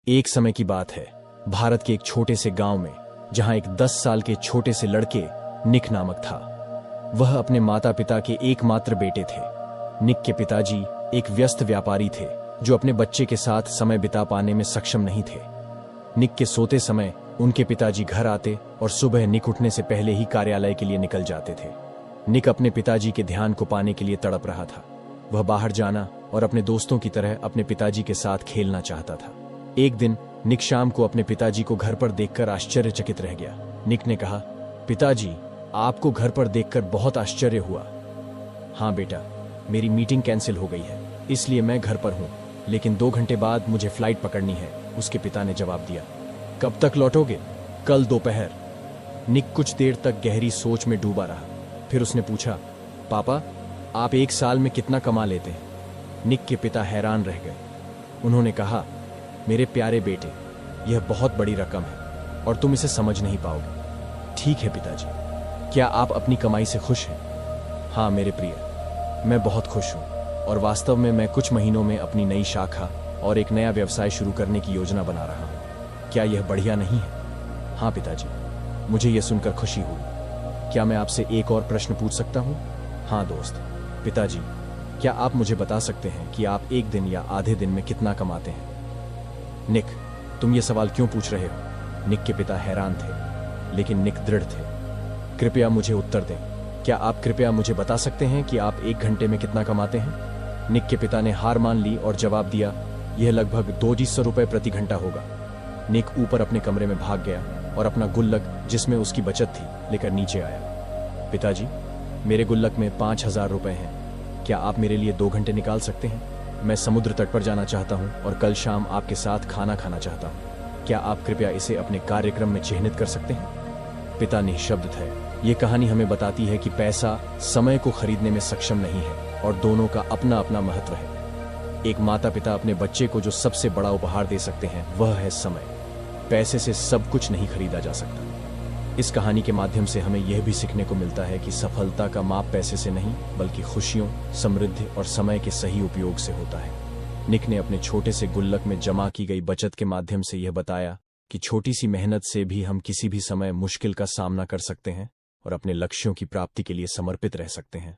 एक समय की बात है, भारत के एक छोटे से गांव में, जहां एक 10 साल के छोटे से लड़के निक नामक था। वह अपने माता पिता के एकमात्र बेटे थे। निक के पिताजी एक व्यस्त व्यापारी थे जो अपने बच्चे के साथ समय बिता पाने में सक्षम नहीं थे। निक के सोते समय उनके पिताजी घर आते और सुबह निक उठने से पहले ही कार्यालय के लिए निकल जाते थे। निक अपने पिताजी के ध्यान को पाने के लिए तड़प रहा था। वह बाहर जाना और अपने दोस्तों की तरह अपने पिताजी के साथ खेलना चाहता था। एक दिन निक शाम को अपने पिताजी को घर पर देखकर आश्चर्यचकित रह गया। निक ने कहा, पिताजी, आपको घर पर देखकर बहुत आश्चर्य हुआ। हाँ बेटा, मेरी मीटिंग कैंसिल हो गई है, इसलिए मैं घर पर हूँ, लेकिन 2 घंटे बाद मुझे फ्लाइट पकड़नी है, उसके पिता ने जवाब दिया। कब तक लौटोगे? कल दोपहर। निक कुछ देर तक गहरी सोच में डूबा रहा। फिर उसने पूछा, पापा, आप 1 साल में कितना कमा लेते हैं? निक के पिता हैरान रह गए। उन्होंने कहा, मेरे प्यारे बेटे, यह बहुत बड़ी रकम है और तुम इसे समझ नहीं पाओगे। ठीक है पिताजी, क्या आप अपनी कमाई से खुश हैं? हाँ मेरे प्रिय, मैं बहुत खुश हूँ और वास्तव में मैं कुछ महीनों में अपनी नई शाखा और एक नया व्यवसाय शुरू करने की योजना बना रहा हूँ। क्या यह बढ़िया नहीं है? हाँ पिताजी, मुझे यह सुनकर खुशी हुई। क्या मैं आपसे एक और प्रश्न पूछ सकता हूँ? हाँ दोस्त। पिताजी, क्या आप मुझे बता सकते हैं कि आप एक दिन या आधे दिन में कितना कमाते हैं? निक, तुम ये सवाल क्यों पूछ रहे हो? निक के पिता हैरान थे, लेकिन निक दृढ़ थे। कृपया मुझे उत्तर दें। क्या आप कृपया मुझे बता सकते हैं कि आप 1 घंटे में कितना कमाते हैं? निक के पिता ने हार मान ली और जवाब दिया, यह लगभग 200 रुपए प्रति घंटा होगा। निक ऊपर अपने कमरे में भाग गया और अपना गुल्लक, जिसमें उसकी बचत थी, लेकर नीचे आया। पिताजी, मेरे गुल्लक में 5000 रुपए हैं। क्या आप मेरे लिए 2 घंटे निकाल सकते हैं? मैं समुद्र तट पर जाना चाहता हूं और कल शाम आपके साथ खाना खाना चाहता हूं। क्या आप कृपया इसे अपने कार्यक्रम में चिह्नित कर सकते हैं? पिता निःशब्द थे। ये कहानी हमें बताती है कि पैसा समय को खरीदने में सक्षम नहीं है और दोनों का अपना अपना महत्व है। एक माता पिता अपने बच्चे को जो सबसे बड़ा उपहार दे सकते हैं वह है समय। पैसे से सब कुछ नहीं खरीदा जा सकता। इस कहानी के माध्यम से हमें यह भी सीखने को मिलता है कि सफलता का माप पैसे से नहीं, बल्कि खुशियों, समृद्धि और समय के सही उपयोग से होता है। निक ने अपने छोटे से गुल्लक में जमा की गई बचत के माध्यम से यह बताया कि छोटी सी मेहनत से भी हम किसी भी समय मुश्किल का सामना कर सकते हैं और अपने लक्ष्यों की प्राप्ति के लिए समर्पित रह सकते हैं।